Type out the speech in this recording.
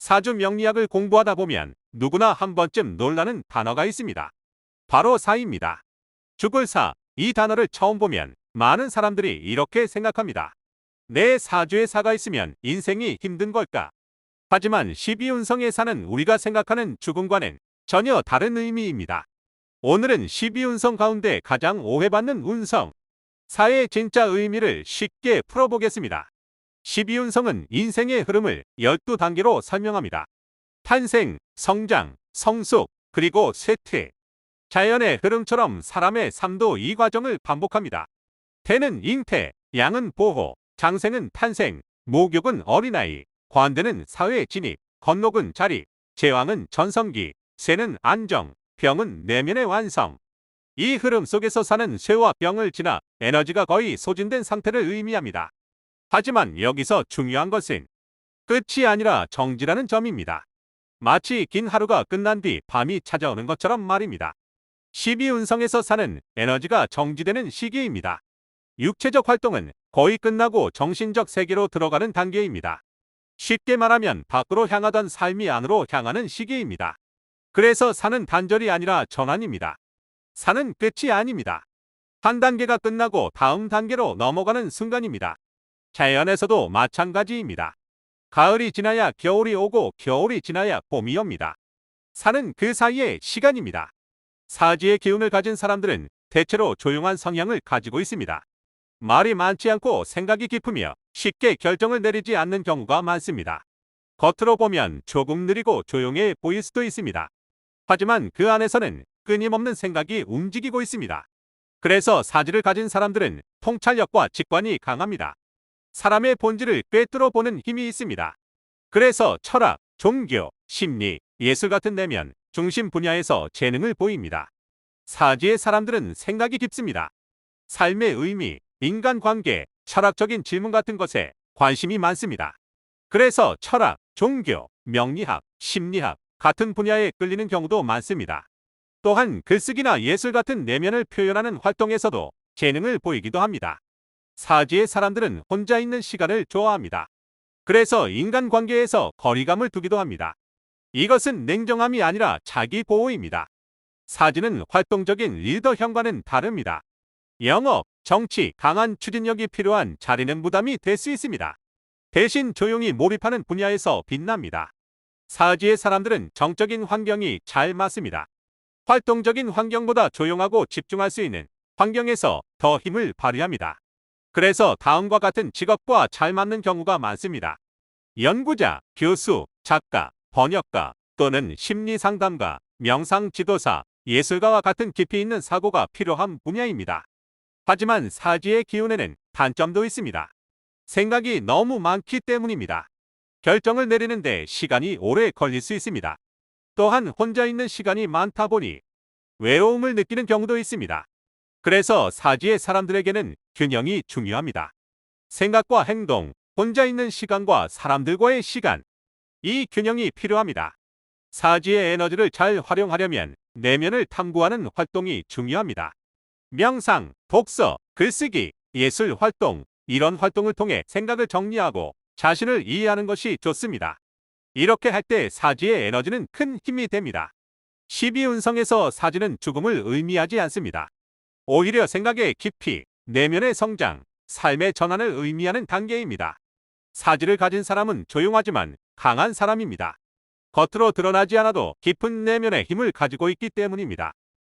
사주 명리학을 공부하다 보면 누구나 한 번쯤 놀라는 단어가 있습니다. 바로 사입니다. 죽을 사, 이 단어를 처음 보면 많은 사람들이 이렇게 생각합니다. 내 사주에 사가 있으면 인생이 힘든 걸까? 하지만 12운성의 사는 우리가 생각하는 죽음과는 전혀 다른 의미입니다. 오늘은 12운성 가운데 가장 오해받는 운성, 사의 진짜 의미를 쉽게 풀어보겠습니다. 12운성은 인생의 흐름을 12단계로 설명합니다. 탄생, 성장, 성숙, 그리고 쇠퇴. 자연의 흐름처럼 사람의 삶도 이 과정을 반복합니다. 태는 잉태, 양은 보호, 장생은 탄생, 목욕은 어린아이, 관대는 사회 진입, 건록은 자립, 제왕은 전성기, 쇠는 안정, 병은 내면의 완성. 이 흐름 속에서 사는 쇠와 병을 지나 에너지가 거의 소진된 상태를 의미합니다. 하지만 여기서 중요한 것은 끝이 아니라 정지라는 점입니다. 마치 긴 하루가 끝난 뒤 밤이 찾아오는 것처럼 말입니다. 12운성에서 사는 에너지가 정지되는 시기입니다. 육체적 활동은 거의 끝나고 정신적 세계로 들어가는 단계입니다. 쉽게 말하면 밖으로 향하던 삶이 안으로 향하는 시기입니다. 그래서 사는 단절이 아니라 전환입니다. 사는 끝이 아닙니다. 한 단계가 끝나고 다음 단계로 넘어가는 순간입니다. 자연에서도 마찬가지입니다. 가을이 지나야 겨울이 오고 겨울이 지나야 봄이 옵니다. 사는 그 사이의 시간입니다. 사지의 기운을 가진 사람들은 대체로 조용한 성향을 가지고 있습니다. 말이 많지 않고 생각이 깊으며 쉽게 결정을 내리지 않는 경우가 많습니다. 겉으로 보면 조금 느리고 조용해 보일 수도 있습니다. 하지만 그 안에서는 끊임없는 생각이 움직이고 있습니다. 그래서 사지를 가진 사람들은 통찰력과 직관이 강합니다. 사람의 본질을 꿰뚫어 보는 힘이 있습니다. 그래서 철학, 종교, 심리, 예술 같은 내면, 중심 분야에서 재능을 보입니다. 사지의 사람들은 생각이 깊습니다. 삶의 의미, 인간관계, 철학적인 질문 같은 것에 관심이 많습니다. 그래서 철학, 종교, 명리학, 심리학 같은 분야에 끌리는 경우도 많습니다. 또한 글쓰기나 예술 같은 내면을 표현하는 활동에서도 재능을 보이기도 합니다. 사지의 사람들은 혼자 있는 시간을 좋아합니다. 그래서 인간관계에서 거리감을 두기도 합니다. 이것은 냉정함이 아니라 자기 보호입니다. 사지는 활동적인 리더형과는 다릅니다. 영업, 정치, 강한 추진력이 필요한 자리는 부담이 될 수 있습니다. 대신 조용히 몰입하는 분야에서 빛납니다. 사지의 사람들은 정적인 환경이 잘 맞습니다. 활동적인 환경보다 조용하고 집중할 수 있는 환경에서 더 힘을 발휘합니다. 그래서 다음과 같은 직업과 잘 맞는 경우가 많습니다. 연구자, 교수, 작가, 번역가 또는 심리상담가, 명상지도사, 예술가와 같은 깊이 있는 사고가 필요한 분야입니다. 하지만 사지의 기운에는 단점도 있습니다. 생각이 너무 많기 때문입니다. 결정을 내리는데 시간이 오래 걸릴 수 있습니다. 또한 혼자 있는 시간이 많다 보니 외로움을 느끼는 경우도 있습니다. 그래서 사지의 사람들에게는 균형이 중요합니다. 생각과 행동, 혼자 있는 시간과 사람들과의 시간, 이 균형이 필요합니다. 사지의 에너지를 잘 활용하려면 내면을 탐구하는 활동이 중요합니다. 명상, 독서, 글쓰기, 예술 활동, 이런 활동을 통해 생각을 정리하고 자신을 이해하는 것이 좋습니다. 이렇게 할 때 사지의 에너지는 큰 힘이 됩니다. 12운성에서 사지는 죽음을 의미하지 않습니다. 오히려 생각의 깊이, 내면의 성장, 삶의 전환을 의미하는 단계입니다. 사지를 가진 사람은 조용하지만 강한 사람입니다. 겉으로 드러나지 않아도 깊은 내면의 힘을 가지고 있기 때문입니다.